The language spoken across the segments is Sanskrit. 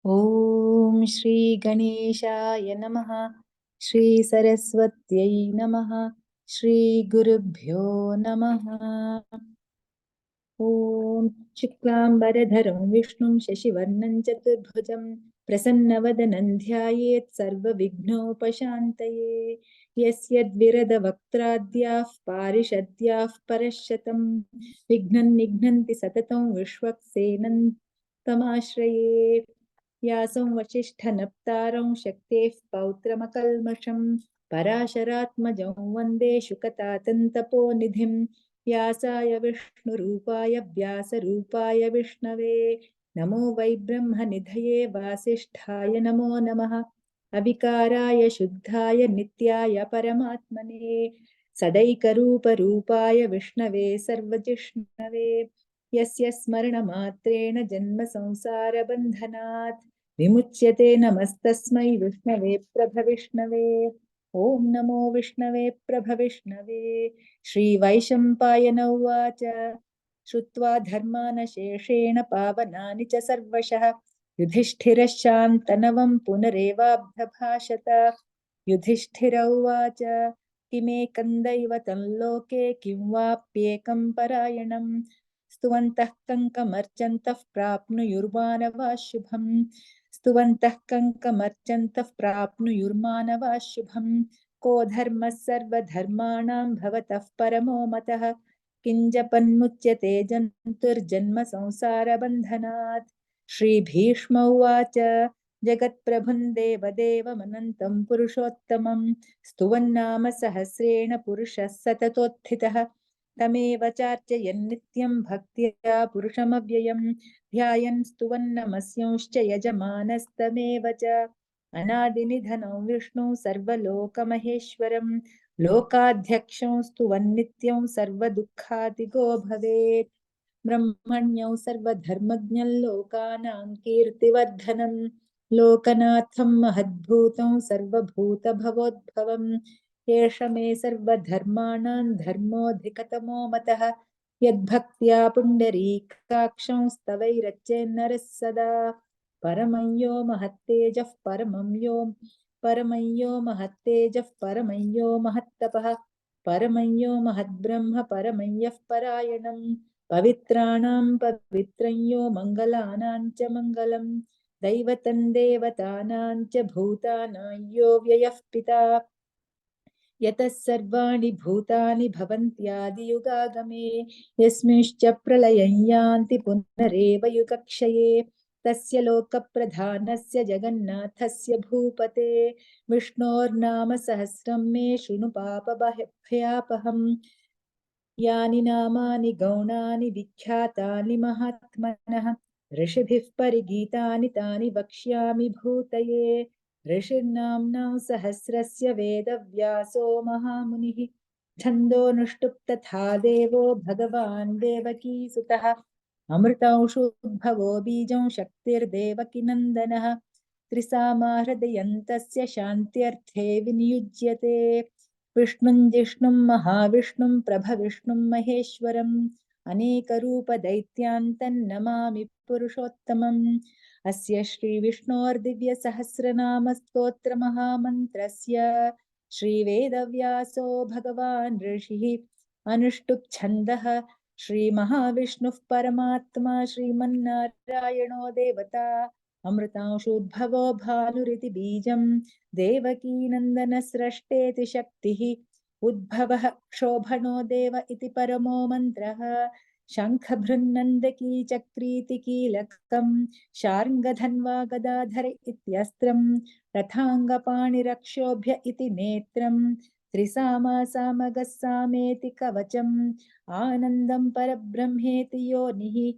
ॐ श्री गणेशाय नमः। श्री सरस्वत्यै नमः। श्री गुरुभ्यो नमः। ॐ शुक्लाम्बरधरं विष्णुं शशिवर्णं चतुर्भुजं प्रसन्नवदनं ध्यायेत् सर्वविघ्नोपशान्तये। यस्यद्विरदवक्त्राद्याः पारिषद्याः परश्शतं विघ्नं निघ्नन्ति सततं विश्वक्सेनं तमाश्रये। व्यासं वसिष्ठनप्तारं शक्तेः पौत्रमकल्मषं पराशरात्मजं वन्दे शुकतातन्तपोनिधिं। व्यासाय विष्णुरूपाय व्यासरूपाय विष्णवे नमो वै ब्रह्मनिधये वासिष्ठाय नमो नमः। अविकाराय शुद्धाय नित्याय परमात्मने सदैकरूपरूपाय विष्णवे सर्वजिष्णवे यस्य स्मरणमात्रेण जन्मसंसारबन्धनात् विमुच्यते। नमस्तस्मै विष्णवे प्रभविष्णवे। ॐ नमो विष्णवे प्रभविष्णवे। श्रीवैशम्पायन उवाच श्रुत्वा धर्मानशेषेण पावनानि च सर्वशः युधिष्ठिरः शान्तनवं पुनरेवाभ्यभाषत। युधिष्ठिर उवाच किमेकं दैवतं लोके किं वाप्येकं परायणम् स्तुवन्तः कङ्कमर्चन्तः प्राप्नुयुर्मानवाः शुभम्। स्तुवन्तः कङ्कमर्चन्तः प्राप्नुयुर्मानवाः शुभम्। को धर्मः सर्वधर्माणां भवतः परमो मतः किञ्जपन्मुच्यते जन्तुर्जन्म संसारबन्धनात्। श्रीभीष्म उवाच जगत्प्रभुं देवदेवमनन्तं पुरुषोत्तमं स्तुवन्नाम सहस्रेण पुरुषः सततोत्थितः। तमेव चार्चयन्नित्यं भक्त्या पुरुषमव्ययं ध्यायन् स्तुवन्नमस्यांश्च यजमानस्तमेव च। अनादिनिधनं विष्णुं सर्वलोकमहेश्वरं लोकाध्यक्षं स्तुवन्नित्यं सर्वदुःखातिगो भवेत्। ब्रह्मण्यं सर्वधर्मज्ञं लोकानां कीर्तिवर्धनं लोकनाथं महद्भूतं सर्वभूतभवोद्भवम् एष मे सर्वधर्माणां धर्मोऽधिकतमो मतः यद्भक्त्या पुण्डरीकाक्षं स्तवैरच्चेन्नरः सदा। परमं यो महत्तेजः परमं यो महत्तेजः परमं यो महत्तपः परमं यो महद्ब्रह्म परमं यः परायणं पवित्राणां पवित्रं यो मङ्गलानां च मङ्गलं दैवतं देवतानां च भूतानां यो व्ययः पिता यतः सर्वाणि भूतानि भवन्त्यादियुगागमे यस्मिंश्च प्रलयं यान्ति पुनरेव युगक्षये तस्य लोकप्रधानस्य जगन्नाथस्य भूपते विष्णोर्नाम सहस्रं मे शृणु पापभयापहम्। यानि नामानि गौणानि विख्यातानि महात्मनः ऋषिभिः परिगीतानि तानि वक्ष्यामि भूतये। ऋषिर्नाम्नां सहस्रस्य वेदव्यासो महामुनिः छन्दोनुष्टुप् तथा देवो भगवान् देवकीसुतः अमृतांशोद्भवो बीजं शक्तिर्देवकीनन्दनः त्रिसामाहृदयन्तस्य शान्त्यर्थे विनियुज्यते। विष्णुं जिष्णुं महाविष्णुं प्रभविष्णुं महेश्वरम् अनेकरूपदैत्यान्तन्नमामि पुरुषोत्तमम्। अस्य श्रीविष्णोर्दिव्यसहस्रनामस्तोत्रमहामन्त्रस्य श्रीवेदव्यासो भगवान् ऋषिः अनुष्टुप् छन्दः श्रीमहाविष्णुः परमात्मा श्रीमन्नारायणो देवता अमृतांशोद्भवो भानुरिति बीजं देवकीनन्दनस्रष्टेति शक्तिः उद्भवः क्षोभणो देव इति परमो मन्त्रः शङ्खभृन्नन्दकी चक्रीति कीलकं शार्ङ्गधन्वा गदाधर इत्यस्त्रं रथाङ्गपाणिरक्षोभ्य इति नेत्रं त्रिसामासामगः सामेति कवचम् आनन्दं परब्रह्मेति योनिः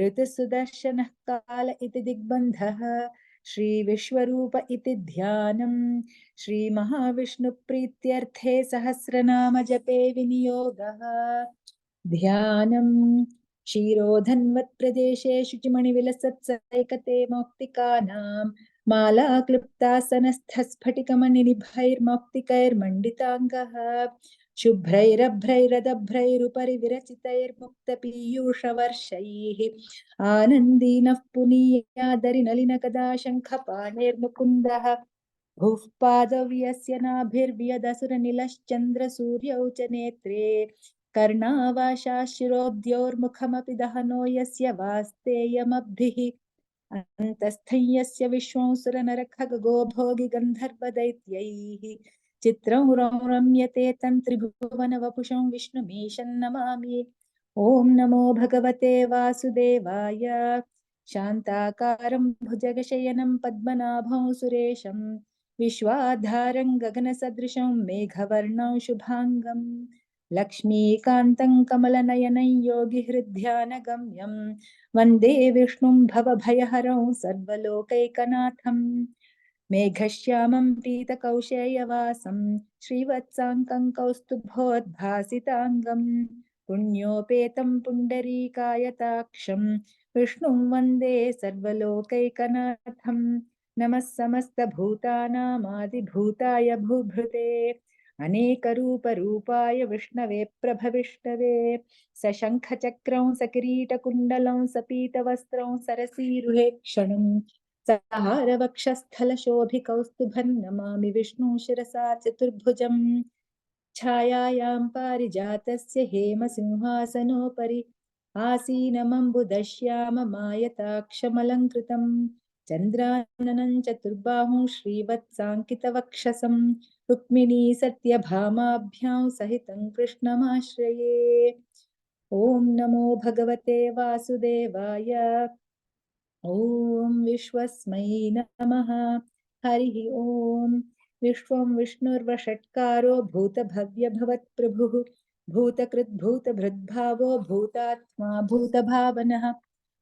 ऋतुसुदर्शनः काल इति दिग्बन्धः श्रीविश्वरूप इति ध्यानम् श्रीमहाविष्णुप्रीत्यर्थे सहस्रनाम जपे विनियोगः। ध्यानम् क्षीरोधन्वत्प्रदेशे शुचिमणिविलसत्सैकते मौक्तिकानां मालाक्लृप्तासनस्थस्फटिकमणिनिभैर्मौक्तिकैर्मण्डिताङ्गः शुभ्रैरभ्रैरदभ्रैरुपरि विरचितैर्मुक्तपीयूषवर्षैः आनन्दीनः पुनीयादरिनलिनकदा शङ्खपाणेर्मुकुन्दः भुः पादव्यस्य नाभिर्व्यदसुरनिलश्चन्द्रसूर्यौ च नेत्रे कर्णावाशाशिरोद्योर्मुखमपि दहनो यस्य वास्तेयमब्धिः अन्तस्थं यस्य विश्वंसुरनरखगो भोगि गन्धर्वदैत्यैः चित्रं रम्यते तं त्रिभुवनवपुषं विष्णुमीशं नमामि। ॐ नमो भगवते वासुदेवाय। शान्ताकारं भुजगशयनं पद्मनाभं सुरेशं विश्वाधारं गगनसदृशं मेघवर्णं शुभाङ्गं लक्ष्मीकान्तं कमलनयनं योगिहृद्ध्यानगम्यं वन्दे विष्णुं भवभयहरं सर्वलोकैकनाथं मेघश्यामं पीतकौशेयवासं श्रीवत्साङ्कं कौस्तुभोद्भासिताङ्गं पुण्योपेतं पुण्डरीकायताक्षं विष्णुं वन्दे सर्वलोकैकनाथं नमः समस्तभूतानामादिभूताय भूभृते अनेकरूपरूपाय विष्णवे प्रभविष्टवे सशङ्खचक्रं सकिरीटकुण्डलं सपीतवस्त्रं सरसीरुहे क्षणं सहारवक्षस्थलशोभिकौस्तुभं नमामि विष्णुं शिरसा चतुर्भुजम् छायायां पारिजातस्य हेमसिंहासनोपरि आसीनमम्बुदश्याममायताक्षमलङ्कृतं चन्द्राननं चतुर्बाहुं श्रीवत्साङ्कितवक्षसं रुक्मिणी सत्यभामाभ्यां सहितं कृष्णमाश्रये। ॐ नमो भगवते वासुदेवाय। ॐ विश्वस्मै नमः। हरिः ॐ। विश्वं विष्णुर्वषट्कारो भूतभव्यभवत्प्रभुः भूतकृद्भूतभृद्भावो भूतात्मा भूतभावनः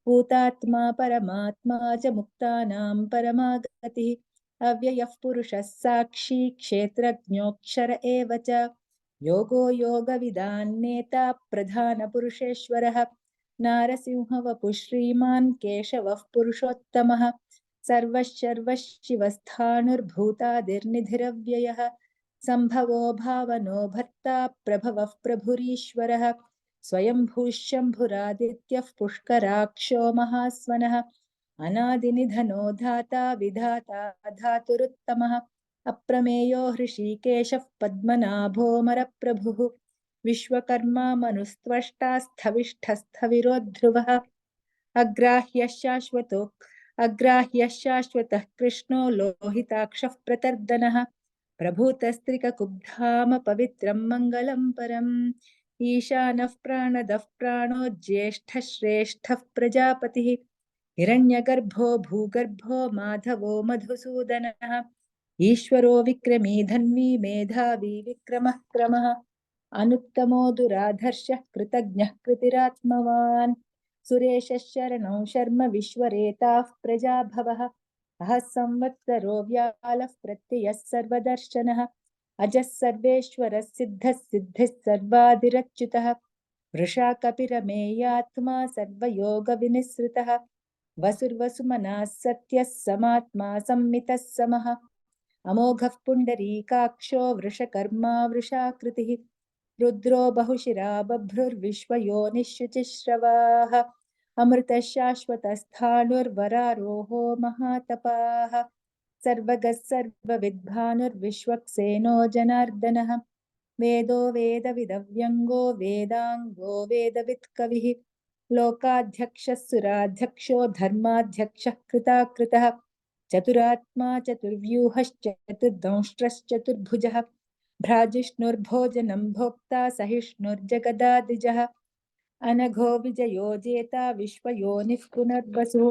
भूतात्मा परमात्मा च मुक्तानां परमागतिः अव्ययः पुरुषः साक्षी क्षेत्रज्ञोऽक्षर एव च योगो योगविदान्नेता प्रधानपुरुषेश्वरः नारसिंहवपुः श्रीमान् केशवः पुरुषोत्तमः सर्वशिवस्थाणुर्भूतादिर्निधिरव्ययः सम्भवो भावनो भर्ता प्रभवः प्रभुरीश्वरः स्वयंभूशम्भुरादित्यः पुष्कराक्षो महास्वनः अनादिनिधनो धाता विधाता धातुरुत्तमः अप्रमेयो हृषीकेशः पद्मनाभोऽमरप्रभुः विश्वकर्मा मनुस्त्वष्टा स्थविष्ठस्थविरो ध्रुवः अग्राह्यः शाश्वतः कृष्णो लोहिताक्षः प्रतर्दनः प्रभूतस्त्रिककुब्धाम पवित्रं मङ्गलं परम् ईशानः प्राणदः प्राणो ज्येष्ठः श्रेष्ठः प्रजापतिः हिरण्यगर्भो भूगर्भो माधवो मधुसूदनः ईश्वरो विक्रमी धन्वी मेधावी विक्रमः क्रमः अनुत्तमो दुराधर्षः कृतज्ञः कृतिरात्मवान् सुरेशः शरणं शर्म विश्वरेताः प्रजाभवः अहः संवत्सरो व्यालः प्रत्ययः सर्वदर्शनः अजः सर्वेश्वरः सिद्धः सिद्धिः सर्वादिरच्युतः वृषा कपिरमेयात्मा सर्वयोगविनिसृतः वसुर्वसुमनः सत्यः समात्मा संमितः समः अमोघः पुण्डरीकाक्षो वृषकर्मा वृषाकृतिः रुद्रो बहुशिरा बभ्रुर्विश्वयोनिश्शुचिश्रवाः अमृतः शाश्वतस्थाणुर्वरारोहो महातपाः सर्वगः सर्वविद्भानुर्विश्वक्सेनो जनार्दनः वेदो वेदविदव्यङ्गो वेदाङ्गो वेदवित्कविः लोकाध्यक्षः सुराध्यक्षो धर्माध्यक्षः कृताकृतः चतुरात्मा चतुर्व्यूहश्चतुर्दंष्ट्रश्चतुर्भुजः भ्राजिष्णुर्भोजनं भोक्ता सहिष्णुर्जगदादिजः अनघो विजयो जेता विश्वयोनिः पुनर्वसुः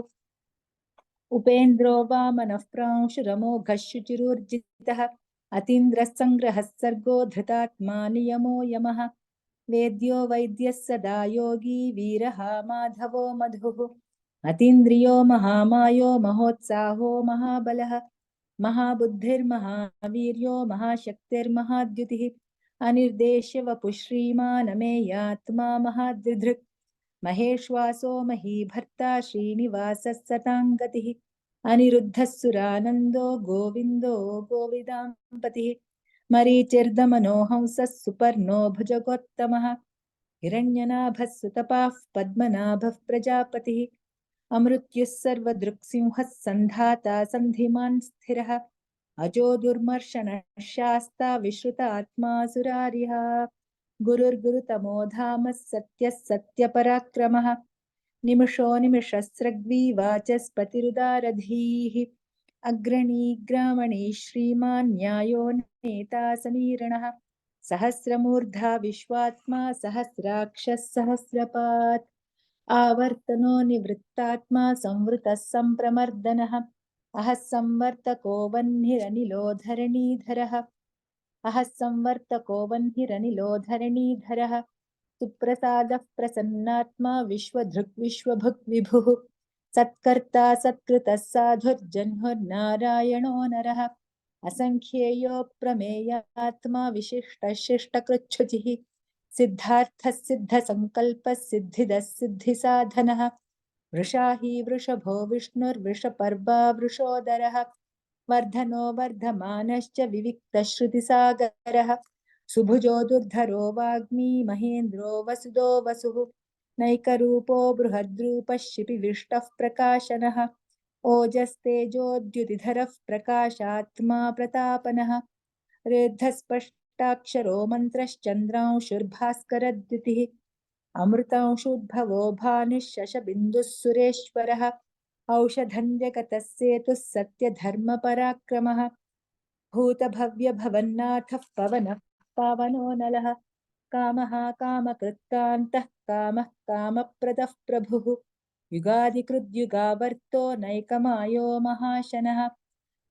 उपेन्द्रो वामनः प्रांशुरमोघः शुचिरूर्जितः अतीन्द्रः सङ्ग्रहः सर्गो धृतात्मा नियमो यमः वेद्यो वैद्यः सदा योगी वीरः माधवो मधुः अतीन्द्रियो महामायो महोत्साहो महाबलः महाबुद्धिर्महावीर्यो महाशक्तिर्महाद्युतिः अनिर्देश्य वपुः श्रीमानमेयात्मा महादृधृक् महेश्वासो महीभर्ता श्रीनिवासः सताङ्गतिः अनिरुद्धः सुरानन्दो गोविन्दो गोविदाम्पतिः मरीचिर्दमनो हंसः सुपर्णो भुजगोत्तमः हिरण्यनाभः सुतपाः पद्मनाभः प्रजापतिः अमृत्युः सर्वदृक्सिंहः सन्धाता सन्धिमान् स्थिरः अजो दुर्मर्शनः शास्ता विश्रुतात्मा सुरारिः गुरुर्गुरुतमो धामः सत्यः सत्यपराक्रमः निमिषो निमिषस्रग्वी वाचस्पतिरुदारधीः अग्रणी ग्रामणी श्रीमान् न्यायो नेता समीरणः सहस्रमूर्धा विश्वात्मा सहस्राक्षः सहस्रपात् आवर्तनो निवृत्तात्मा संवृतः सम्प्रमर्दनः अहः संवर्तको वह्निरनिलो धरणीधरः अहः संवर्तको वह्निरनिलो धरणीधरः सुप्रसादः प्रसन्नात्मा विश्वधृक् विश्वभुक् विभुः सत्कर्ता सत्कृतः साधुर्जह्नुर्नारायणो नरः असङ्ख्येयो प्रमेयात्मा विशिष्टः शिष्टकृच्छुचिः सिद्धार्थः सिद्धसङ्कल्पः सिद्धिदः सिद्धिसाधनः वृषा हि वृषभो विष्णुर्वृषपर्वा वृषोदरः वर्धनो वर्धमानश्च विविक्तश्रुतिसागरः सुभुजो दुर्धरो वाग्मी महेन्द्रो वसुदो वसुः नैकरूपो बृहद्रूपः शिपिविष्टः प्रकाशनः ओजस्तेजोद्युतिधरः प्रकाशात्मा प्रतापनः ऋद्धस्पष्टाक्षरो मन्त्रश्चन्द्रांशुर्भास्करद्युतिः अमृतांशुद्भवो भानुः शशबिन्दुः सुरेश्वरः औषधन्यगतः सेतुः सत्यधर्मपराक्रमः भूतभव्यभवन्नाथः पवनः पावनो नलः कामः कामकृत्कान्तः कामः कामप्रदः प्रभुः युगादिकृद्युगावर्तो नैकमायो महाशनः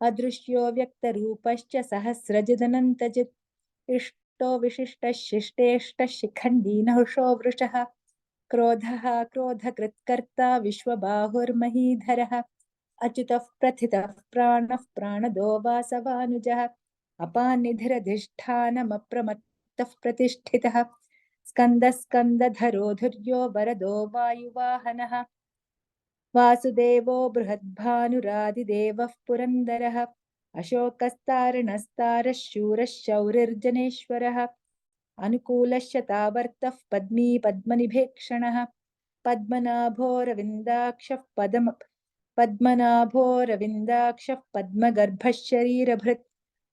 अदृश्यो व्यक्तरूपश्च सहस्रजिदनन्तजित् इष्टो विशिष्टः शिष्टेष्टः शिखण्डी नहुषो वृषः क्रोधः क्रोधकृत्कर्ता विश्वबाहुर्महीधरः अच्युतः प्रथितः प्राणः प्राणदो वासवानुजः अपानिधिरधिष्ठानमप्रमत्तः प्रतिष्ठितः स्कन्दः स्कन्दधरो धुर्यो वरदो वायुवाहनः वासुदेवो बृहद्भानुरादिदेवः पुरन्दरः अशोकस्तारणस्तारः शूरः शौरिर्जनेश्वरः अनुकूलश्यतावर्तः पद्मी पद्मनिभेक्षणः पद्मनाभोरविन्दाक्षः पद्मनाभोरविन्दाक्षः पद्मगर्भः शरीरभृत्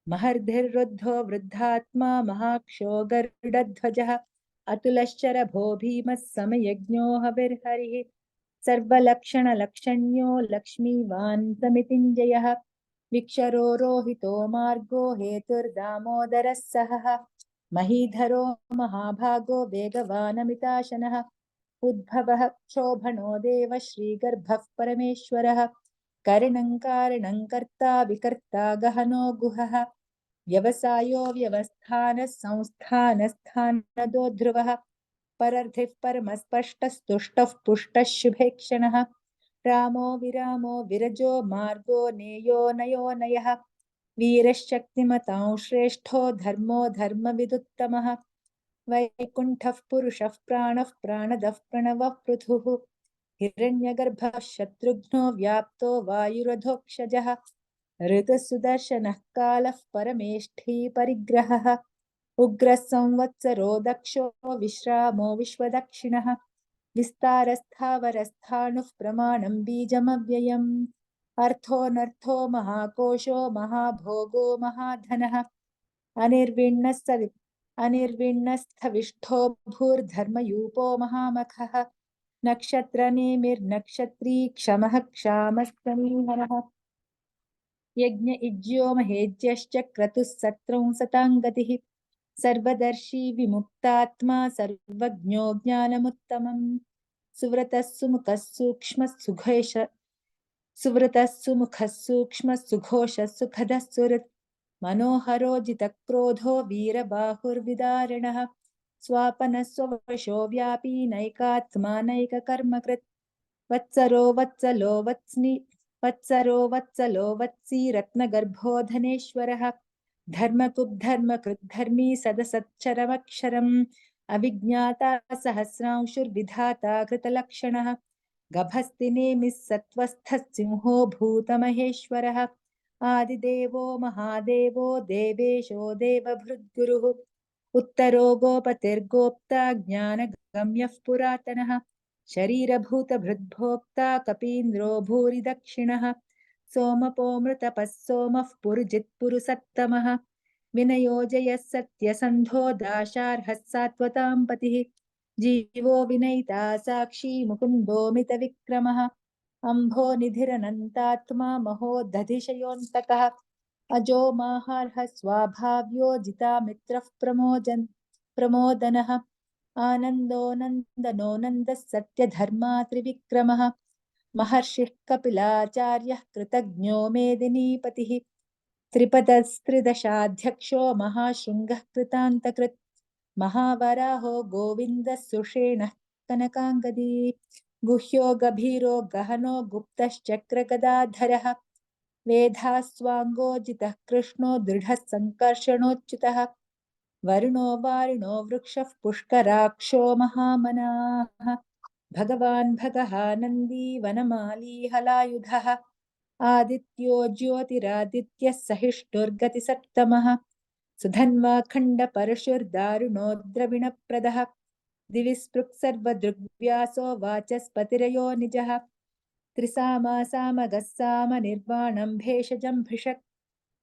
महर्धिर्वृद्धो वृद्धात्मा महाक्षो गरुडध्वजः अतुलश्चरभो भीमः समयज्ञो हविर्हरिः सर्वलक्षणलक्षण्यो लक्ष्मीवान् समितिञ्जयः विक्षरो रोहितो मार्गो हेतुर्दामोदरः सहः महीधरो महाभागो वेगवानमिताशनः उद्भवः क्षोभणो देव श्रीगर्भः परमेश्वरः करणं कारणं कर्ता विकर्ता गहनो गुहः व्यवसायो व्यवस्थानः संस्थानस्थानदो ध्रुवः परर्धिः परमस्पष्टस्तुष्टः पुष्टः शुभेक्षणः रामो विरामो विरजो मार्गो नेयो नयो नयः वीरशक्तिमतां श्रेष्ठो धर्मो धर्मविदुत्तमः वैकुण्ठः पुरुषः प्राणः प्राणदः प्रणवः पृथुः हिरण्यगर्भः शत्रुघ्नो व्याप्तो वायुरधोक्षजः ऋतुः सुदर्शनः कालः परमेष्ठी परिग्रहः उग्रः संवत्सरो दक्षो विश्रामो विश्वदक्षिणः विस्तारस्थावरस्थाणुः प्रमाणं बीजमव्ययम् अर्थोऽनर्थो महाकोशो महाभोगो महाधनः अनिर्विण्णस्थविष्ठो भूर्धर्मयूपो महामखः नक्षत्रनेमिर्नक्षत्री क्षमः क्षामस्तमीहरः यज्ञ इज्यो महेज्यश्च क्रतुः सत्रंसताङ्गतिः सर्वदर्शी विमुक्तात्मा सर्वज्ञो ज्ञानमुत्तमम् सुव्रतः सुमुखः सूक्ष्मः सुघोष सुव्रतः सुमुखः सूक्ष्मः सुघोषः सुखदः सुहृत् मनोहरो जितक्रोधो वीरबाहुर्विदारिणः स्वापनः स्ववशो व्यापी नैकात्मा नैककर्मकृत् वत्सरो वत्सलो वत्सी रत्नगर्भो धनेश्वरः धर्मकुब्धर्मकृद्धर्मी सदसच्चरमक्षरम् अविज्ञाता सहस्रांशुर्विधाता कृतलक्षणः गभस्तिनेमिः सत्त्वस्थः सिंहो भूतमहेश्वरः आदिदेवो महादेवो देवेशो देवभृद्गुरुः उत्तरो गोपतिर्गोप्ता ज्ञानगम्यः पुरातनः शरीरभूतभृद्भोक्ता कपीन्द्रो भूरि दक्षिणः सोमपोमृतपः सोमः पुरुजित्पुरुसत्तमः विनयोजयः सत्यसन्धो दाशार्हः सात्वतां पतिः जीवो विनयिता साक्षी मुकुन्दो मितविक्रमः अम्भो निधिरनन्तात्मा महोदधिशयोऽन्तकः अजो माहार्ह स्वाभाव्यो जितामित्रः प्रमोदनः आनन्दो नन्दनो नन्दः सत्यधर्मा त्रिविक्रमः महर्षिः कपिलाचार्यः कृतज्ञो मेदिनीपतिः त्रिपदस्त्रिदशाध्यक्षो महाशृङ्गः कृतान्तकृत् महावराहो गोविन्दः सुषेणः कनकाङ्गदी गुह्यो गभीरो गहनो गुप्तश्चक्रगदाधरः वेधास्वाङ्गोजितः कृष्णो दृढः सङ्कर्षणोच्युतः वरुणो वारुणो वृक्षः पुष्कराक्षो महामनाः भगवान् भगः नन्दी वनमाली हलायुधः आदित्यो ज्योतिरादित्यः सहिष्णुर्गतिसप्तमः सुधन्वा खण्डपरशुर्दारुणो द्रविणप्रदः दिवि स्पृक्सर्वदृग्व्यासो वाचस्पतिरयो निजः त्रिसामा सामगः सामनिर्वाणं भेषजं भिषक्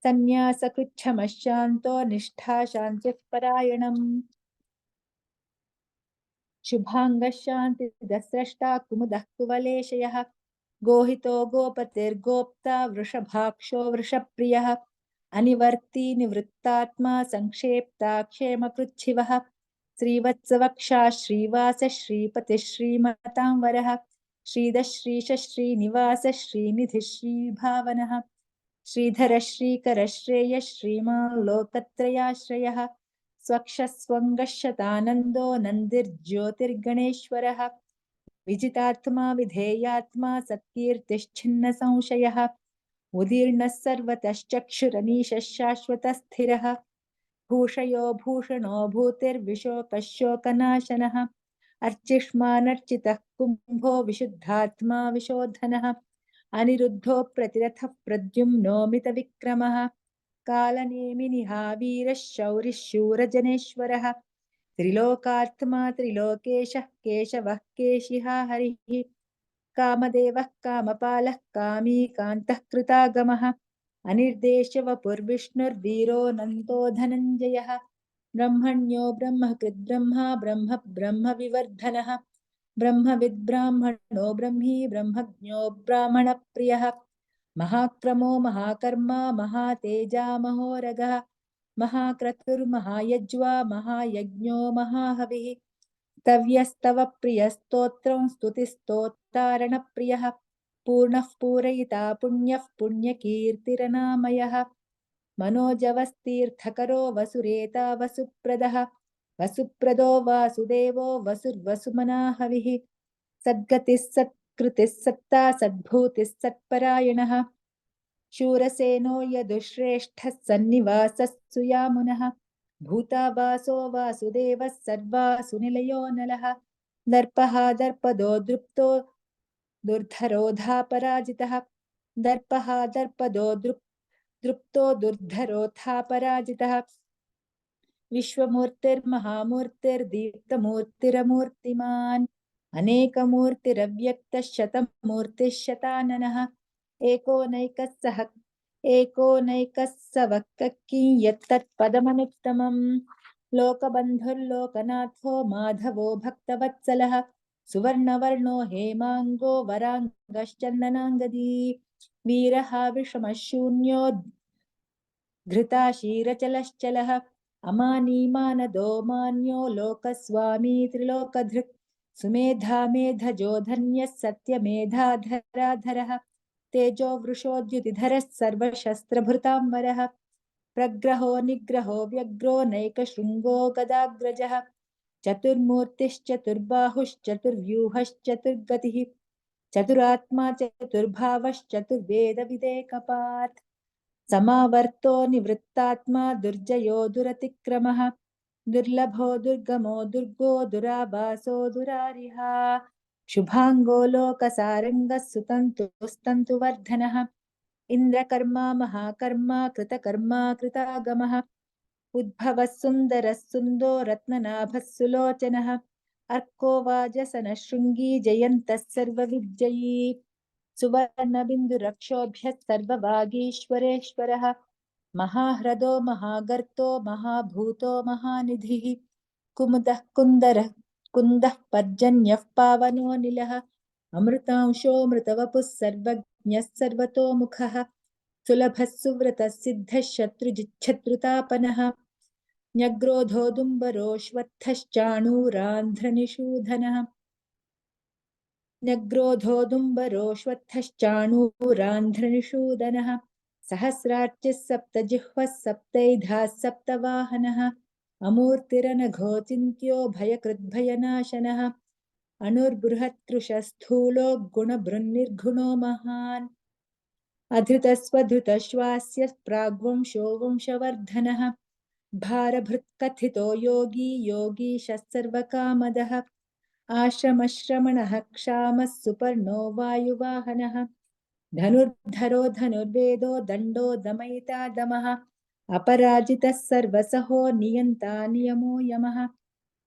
सन्न्यासकृच्छमशान्तो निष्ठा शान्तिः परायणम् शुभाङ्गः शान्तिदः स्रष्टा कुमुदः कुवलेशयः गोहितो गोपतिर्गोप्ता वृषभाक्षो वृषप्रियः अनिवर्ती निवृत्तात्मा संक्षेप्ता क्षेमकृच्छिवः श्रीवत्सवक्षा श्रीवास श्रीपतिः श्रीमतां वरः श्रीधः श्रीश श्रीनिवास श्रीनिधिः श्रीभावनः श्रीधर श्रीकर श्रेयः श्रीमान् लोकत्रयाश्रयः स्वक्षस्वङ्गशतानन्दो नन्दिर्ज्योतिर्गणेश्वरः विजितात्मा विधेयात्मा सत्कीर्तिश्छिन्न संशयः उदीर्णः सर्वतश्चक्षुरनीशः शाश्वतस्थिरः भूषयो भूषणो भूतिर्विशोकः शोकनाशनः अर्चिष्मानर्चितः कुम्भो विशुद्धात्मा विशोधनः अनिरुद्धो प्रतिरथः प्रद्युम्नो मितविक्रमः कालनेमिनिहावीरः शौरिः शूरजनेश्वरः त्रिलोकात्मा त्रिलोकेशः केशवः केशिहा हरिः कामदेवः कामपालः कामी कान्तः कृतागमः अनिर्देश्यवपुर्विष्णुर्वीरो नन्दो धनञ्जयः ब्रह्मण्यो ब्रह्मकृद्ब्रह्मा ब्रह्म ब्रह्मविवर्धनः ब्रह्मविद्ब्राह्मणो ब्रह्मी ब्रह्मज्ञो ब्राह्मणप्रियः महाक्रमो महाकर्मा महातेजा महोरगः महाक्रतुर्महायज्वा महायज्ञो महाहविः तव्यस्तव प्रियस्तोत्रं स्तुतिस्तोत्तारणप्रियः पूर्णः पूरयिता पुण्यः पुण्यकीर्तिरनामयः मनोजवस्तीर्थकरो वसुरेता वसुप्रदः वसुप्रदो वासुदेवो वसुर्वसुमना हविः सद्गतिः सत्कृतिः सत्ता सद्भूतिः सत्परायणः शूरसेनो यदुश्रेष्ठः सन्निवासः सुयामुनः भूतावासो वासुदेवः सर्वासुनिलयो नलः दर्पः दर्पदो दृप्तो दुर्धरोधापराजितः दर्पः दर्पदो दृप्तो दुर्धरोधापराजितः विश्वमूर्तिर्महामूर्तिर्दीप्तमूर्तिरमूर्तिमान् अनेकमूर्तिरव्यक्तः शतमूर्तिः शताननः एको नैकः यत्तत्पदमनुत्तमम् लोकबन्धुर्लोकनाथो माधवो भक्तवत्सलः सुवर्णवर्णो हेमाङ्गो वराङ्गश्चन्दनाङ्गदी वीरः विषमः शून्यो घृताशीरचलश्चलः अमानीमानदो मान्यो लोकस्वामी त्रिलोकधृक् सुमेधा मेधजो धन्यः सत्यमेधाधराधरः तेजो वृषोद्युतिधरः सर्वशस्त्रभृताम्बरः प्रग्रहो निग्रहो व्यग्रो नैकशृङ्गो गदाग्रजः चतुर्मूर्तिश्चतुर्बाहुश्चतुर्व्यूहश्चतुर्गतिः चतुरात्मा चतुर्वेदविदेकपात् समावर्तो निवृत्तात्मा दुर्जयो दुरतिक्रमः दुर्लभो दुर्गमो दुर्गो दुराभासो दुरारिहा शुभाङ्गो लोकसारङ्गः सुतन्तुस्तन्तुवर्धनः इन्द्रकर्मा महाकर्मा कृतकर्मा कृतागमः उद्भवः सुन्दरः सुन्दो रत्ननाभः सुलोचनः अर्को वाजसनः शृङ्गी जयन्तः सर्वविजयी सुवर्णबिन्दुरक्षोभ्यः सर्ववागीश्वरेश्वरः महाह्रदो महागर्तो महाभूतो महानिधिः कुमुदः कुन्दरः कुन्दः पर्जन्यः पावनोऽनिलः अमृतांशो मृतवपुः सर्वज्ञः सर्वतोमुखः सुलभः सुव्रतः सिद्धः शत्रुजिच्छत्रुतापनः न्यग्रोधोदुम्बरोऽश्वत्थश्चाणूरान्ध्रनिषूदनः न्यग्रोधोदुम्बरोऽश्वत्थश्चाणूरान्ध्रनिषूदनः सहस्रार्चिः सप्तजिह्वः सप्तैधाः सप्तवाहनः अमूर्तिरनघोचिन्त्यो भयकृद्भयनाशनः अणुर्बृहत्कृशस्थूलो गुणभृन्निर्गुणो महान् अधृतस्वधृतश्वास्य प्राग्वंशो वंशवर्धनः भारभृत्कथितो योगी योगीशः सर्वकामदः आश्रमश्रमणः क्षामः सुपर्णो वायुवाहनः धनुर्धरो धनुर्वेदो दण्डो दमयिता दमः अपराजितः सर्वसहो नियन्ता नियमो यमः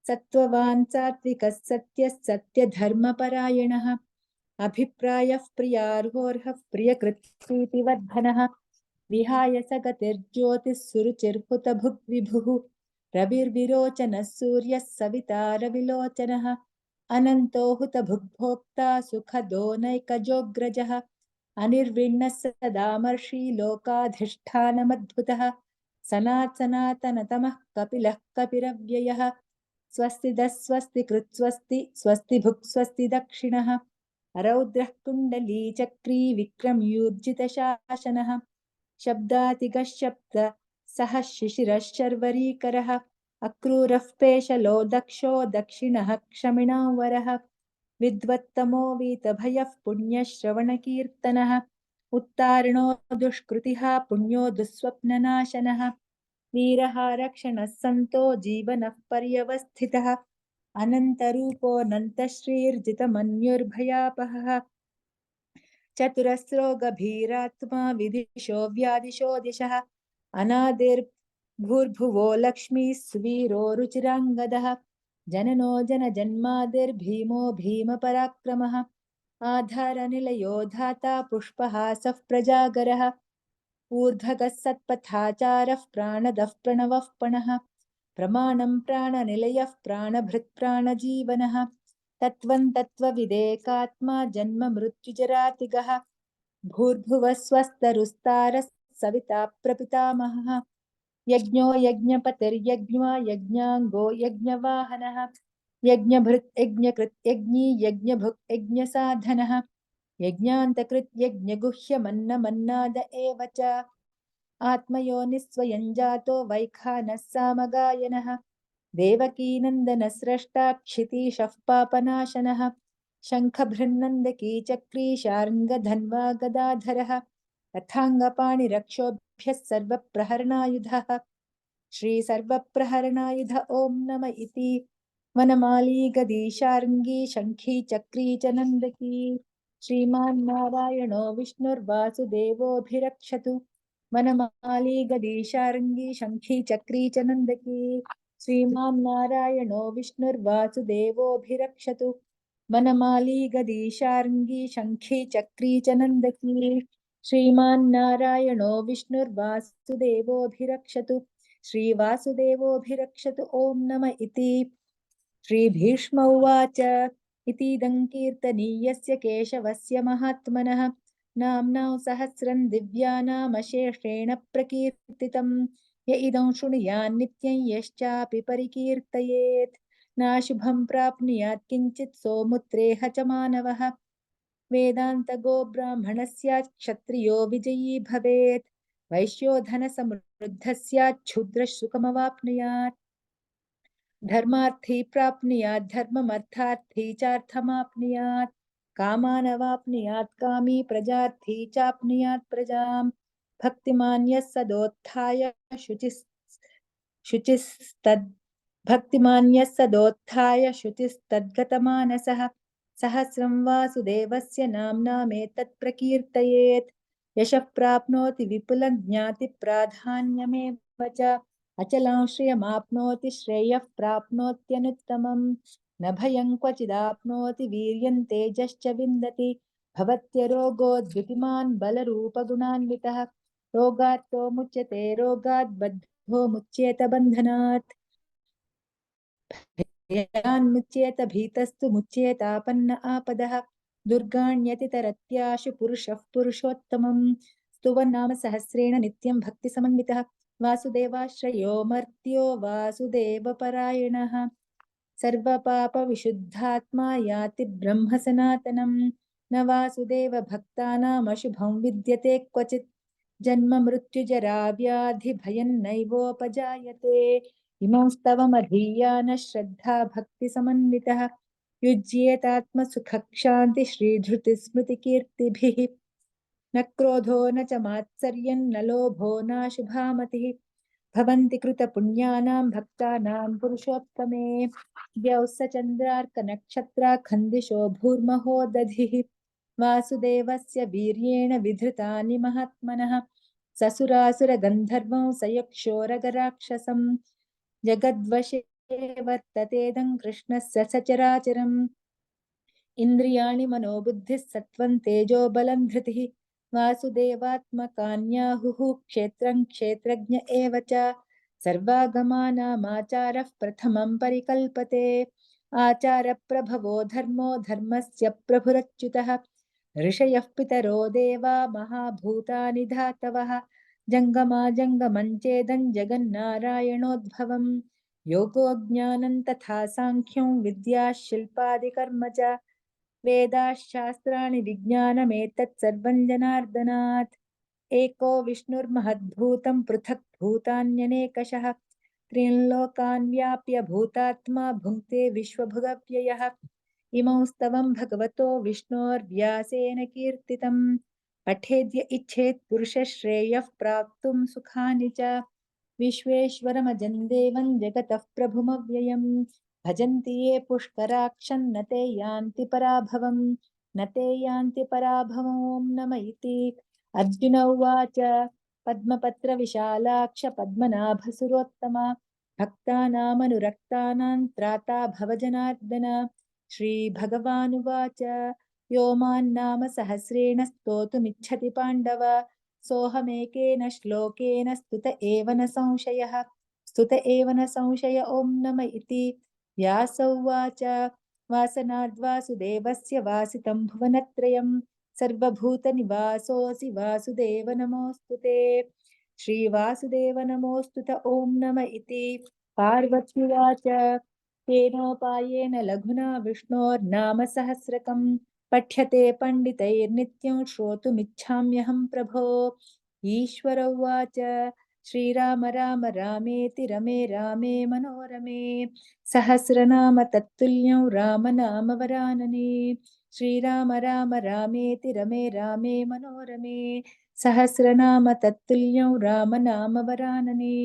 सत्त्ववान् सात्विकः सत्यः सत्यधर्मपरायणः अभिप्रायः प्रियार्होर्हः प्रियकृत्प्रीतिवर्धनः विहाय स गतिर्ज्योतिः सुरुचिर्हुतभुग्विभुः रविर्विरोचनः सूर्यः सविता रविलोचनः अनन्तो हुतभुग्भोक्ता सुखदो नैकजोऽग्रजः अनिर्विण्णः सदामर्षि लोकाधिष्ठानमद्भुतः सनातनतमः कपिलः कपिरव्ययः स्वस्तिदः स्वस्तिकृत् स्वस्ति स्वस्तिभुक् स्वस्ति दक्षिणः रौद्रः कुण्डली चक्री विक्रमयूर्जितशासनः शब्दातिगः शब्द सह शिशिरः शर्वरीकरः अक्रूरः पेशलो दक्षो दक्षिणः क्षमिणां वरः विद्वत्तमो वीतभयः पुण्यश्रवणकीर्तनः उत्तारणो दुष्कृतिः पुण्यो दुःस्वप्ननाशनः वीरः रक्षणः सन्तो जीवनः पर्यवस्थितः अनन्तरूपोऽनन्तश्रीर्जितमन्युर्भयापहः चतुरस्रो गभीरात्मा विदिशो व्यादिशो दिशः अनादिर्भूर्भुवो लक्ष्मीः सुवीरो रुचिराङ्गदः जननो जनजन्मादिर्भीमो भीमपराक्रमः आधारनिलयो धाता पुष्पहासः प्रजागरः ऊर्ध्वगः सत्पथाचारः प्राणदः प्रणवः पणः प्रमाणं प्राणनिलयः प्राणभृत् प्राणजीवनः तत्त्वं तत्त्वविदेकात्मा जन्म मृत्युजरातिगः भूर्भुवः स्वस्तरुस्तारः सविता प्रपितामहः यज्ञो यज्ञपतिर्यज्ञा यज्ञाङ्गो यज्ञवाहनः यज्ञभृत् यज्ञकृत् यज्ञी यज्ञभुक् यज्ञसाधनः यज्ञान्तकृत् यज्ञगुह्यमन्नमन्नाद एव च आत्मयोनिस्वयं जातो वैखानः सामगायनः देवकीनन्दनस्रष्टा क्षितीशः पापनाशनः शङ्खभृन्नन्दकी चक्री शार्ङ्गधन्वा गदाधरः रथाङ्गपाणिरक्षोभ्यः सर्वप्रहरणायुधः श्रीसर्वप्रहरणायुध ॐ नम इति वनमाली गदीशार्ङ्गी शङ्खी चक्री च नन्दकी श्रीमान् नारायणो विष्णुर्वासुदेवोऽभिरक्षतु वनमाली गदीशार्ङ्गी शङ्खी चक्री च नन्दकी श्रीमान् नारायणो विष्णुर्वासुदेवोऽभिरक्षतु वनमाली गदीशार्ङ्गी शङ्खी चक्री च नन्दकी श्रीमान् नारायणो विष्णुर्वासुदेवोऽभिरक्षतु श्रीवासुदेवोऽभिरक्षतु ॐ नम इति श्रीभीष्म उवाच इतीदं कीर्तनीयस्य केशवस्य महात्मनः नाम्नां सहस्रं दिव्यानामशेषेण प्रकीर्तितं य इदं शृणुयान् नित्यं यश्चापि परिकीर्तयेत् नाशुभं प्राप्नुयात् किञ्चित् सोमुत्रेह च मानवः वेदान्तगो ब्राह्मणः स्यात् क्षत्रियो विजयी भवेत् वैश्यो धनसमृद्धः स्यात् क्षुद्रः सुखमवाप्नुयात् धर्मार्थी प्राप्नुयात् धर्ममर्थार्थी चार्थमाप्नुयात् कामानवाप्नुयात् कामी प्रजार्थी चाप्नुयात् प्रजां भक्तिमान् यः सदोत्थाय शुचिस्तद् भक्तिमान् यः सदोत्थाय शुचिस्तद्गतमानसः सहस्रं वासुदेवस्य नाम्नामेतत् प्रकीर्तयेत् यशः प्राप्नोति विपुलज्ञातिप्राधान्यमेव च अचलं श्रियमाप्नोति श्रेयः प्राप्नोत्यनुत्तमम् न भयं क्वचिदाप्नोति वीर्यं तेजश्च विन्दति भवत्यरोगो द्युतिमान् बलरूपगुणान्वितः रोगात्तो मुच्यते रोगात् बद्धो मुच्येत बन्धनात् भयान्मुच्येत भीतस्तु मुच्येतापन्न आपदः दुर्गाण्यतितरत्याशु पुरुषः पुरुषोत्तमम् स्तुवन्नाम सहस्रेण नित्यं भक्तिसमन्वितः वासुदेवाश्रयो मर्त्यो वासुदेवपरायणः सर्वपापविशुद्धात्मा याति ब्रह्म सनातनं न वासुदेव भक्तानामशुभं विद्यते क्वचित् जन्म मृत्युजरा व्याधि भयं नैवोपजायते इमं स्तवमधीयान श्रद्धा भक्तिसमन्वितः युज्येतात्मसुखक्षान्ति श्रीधृतिस्मृतिकीर्तिभिः न क्रोधो न च मात्सर्यं न लोभो नाशुभामतिः भवन्ति कृतपुण्यानां भक्तानां पुरुषोत्तमे द्यौः चन्द्रार्कनक्षत्राखन्दिशो भूर्महो दधिः वासुदेवस्य वीर्येण विधृतानि महात्मनः ससुरासुरगन्धर्वं सयक्षोरगराक्षसं जगद्वशे वर्ततेदं कृष्णस्य सचराचरम् इन्द्रियाणि मनोबुद्धिः सत्त्वं तेजो बलं धृतिः वासुदेवात्मकान्याहुः क्षेत्रं क्षेत्रज्ञ एव च सर्वागमानामाचारः प्रथमं परिकल्पते आचारप्रभवो धर्मो धर्मस्य प्रभुरच्युतः ऋषयः पितरो देवा महाभूतानि धातवः जङ्गमा जङ्गमं चेदं जगन्नारायणोद्भवम् योगो ज्ञानं तथा साङ्ख्यं विद्या शिल्पादिकर्म च वेदाशास्त्राणि विज्ञानमेतत् सर्वं जनार्दनात् एको विष्णुर्महद्भूतं पृथक् भूतान्यनेकशः त्रीन्लोकान् व्याप्य भूतात्मा भुङ्क्ते विश्वभुगव्ययः इमं स्तवं भगवतो विष्णोर्व्यासेन कीर्तितं पठेद्य इच्छेत् पुरुषश्रेयः प्राप्तुं सुखानि च विश्वेश्वरमजं देवं जगतः प्रभुमव्ययम् भजन्ति ये पुष्कराक्षं न ते यान्ति पराभवम् न ते यान्ति पराभवम् नम इति अर्जुन उवाच पद्मपत्रविशालाक्ष पद्मनाभसुरोत्तम भक्तानामनुरक्तानां त्राता भवजनार्दन श्रीभगवानुवाच यो मान्नाम सहस्रेण स्तोतुमिच्छति पाण्डव सोऽहमेकेन श्लोकेन स्तुत एव न संशयः स्तुत एव न संशय ॐ नम इति व्यास उवाच वासनाद्वासुदेवस्य वासितं भुवनत्रयं सर्वभूतनिवासोऽसि वासुदेव नमोऽस्तु ते श्रीवासुदेव नमोऽस्तु त ॐ नम इति पार्वत्युवाच तेनोपायेन लघुना विष्णोर्नाम सहस्रकं पठ्यते पण्डितैर्नित्यं श्रोतुमिच्छाम्यहं प्रभो ईश्वर उवाच श्रीराम राम रामेति रमे रामे मनोरमे सहस्रनाम तत्तुल्यं रामनाम वरानने श्रीराम राम रामेति रमे रामे मनोरमे सहस्रनाम तत्तुल्यं रामनाम वरानने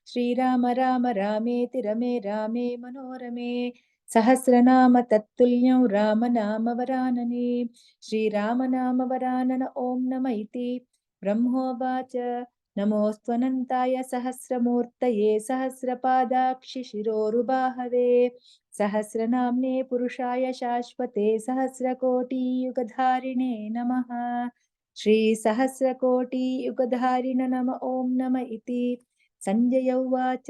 श्रीराम राम रामेति रमे रामे मनोरमे सहस्रनाम तत्तुल्यं रामनाम वरानने श्रीराम नाम वरानन ॐ नम इति ब्रह्मोवाच नमोऽस्त्वनन्ताय सहस्रमूर्तये सहस्रपादाक्षिशिरोरुबाहवे सहस्रनाम्ने पुरुषाय शाश्वते सहस्रकोटियुगधारिणे नमः श्रीसहस्रकोटियुगधारिण नम ॐ नम इति सञ्जय उवाच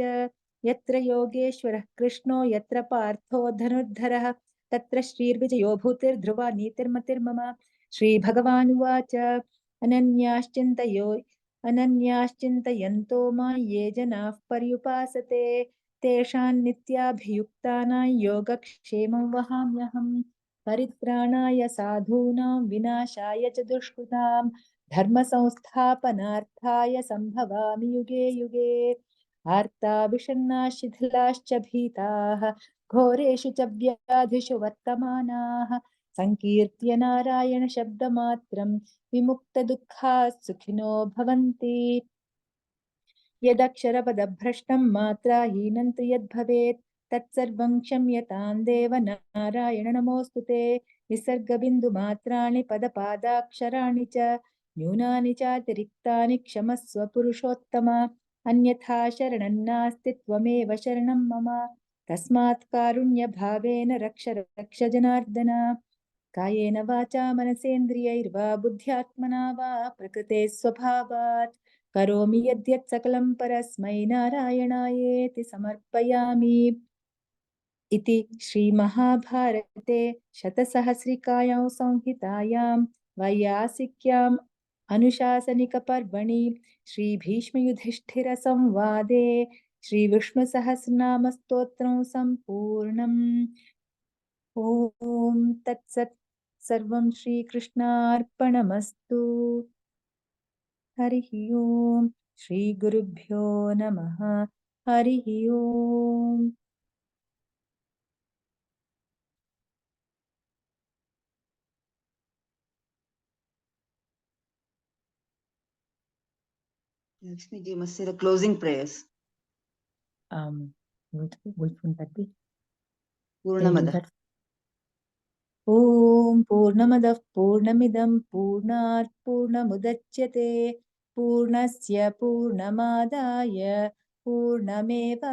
यत्र योगेश्वरः कृष्णो यत्र पार्थो धनुर्धरः तत्र श्रीर्विजयो भूतिर्ध्रुवा नीतिर्मतिर्मम श्रीभगवानुवाच अनन्याश्चिन्तयन्तो मां ये जनाः पर्युपासते तेषां नित्याभियुक्तानां योगक्षेमं वहाम्यहम् परित्राणाय साधूनां विनाशाय च दुष्कृतां धर्मसंस्थापनार्थाय सम्भवामि युगे युगे आर्ता विषण्णा शिथिलाश्च भीताः घोरेषु च व्याधिषु वर्तमानाः संकीर्त्य नारायण शब्दमात्रं विमुक्तदुःखाः सुखिनो भवन्ति यदक्षरपदभ्रष्टं मात्राहीनं तु यद्भवेत् तत्सर्वं क्षम्यतां देव नारायण नमोऽस्तु ते विसर्गबिन्दुमात्राणि पदपादाक्षराणि च न्यूनानि चातिरिक्तानि क्षमस्व पुरुषोत्तम अन्यथा शरणं नास्ति त्वमेव शरणं मम तस्मात् कारुण्यभावेन रक्ष रक्ष जनार्दन कायेन वाचा मनसेन्द्रियैर्वा बुद्ध्यात्मना वा प्रकृते स्वभावात् करोमि यद्यत् सकलं परस्मै नारायणायेति समर्पयामि इति श्रीमहाभारते शतसहस्रिकायां संहितायां वैयासिक्याम् अनुशासनिकपर्वणि श्रीभीष्मयुधिष्ठिरसंवादे श्रीविष्णुसहस्रनामस्तोत्रं सम्पूर्णम् ॐ तत्सत् सर्वं श्रीकृष्णार्पणमस्तु हरिः ओम् श्रीगुरुभ्यो नमः हरिः ओम् Lakshmi ji must say the closing prayers. Which one that be? Can you do Purnamada. that? ॐ पूर्णमदः पूर्णमिदं पूर्णात् पूर्णमुदच्यते पूर्णस्य पूर्णमादाय पूर्णमेवावशिष्यते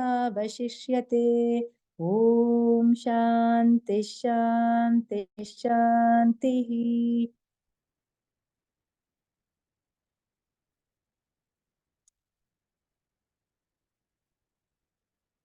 ॐ शान्ति शान्ति शान्तिः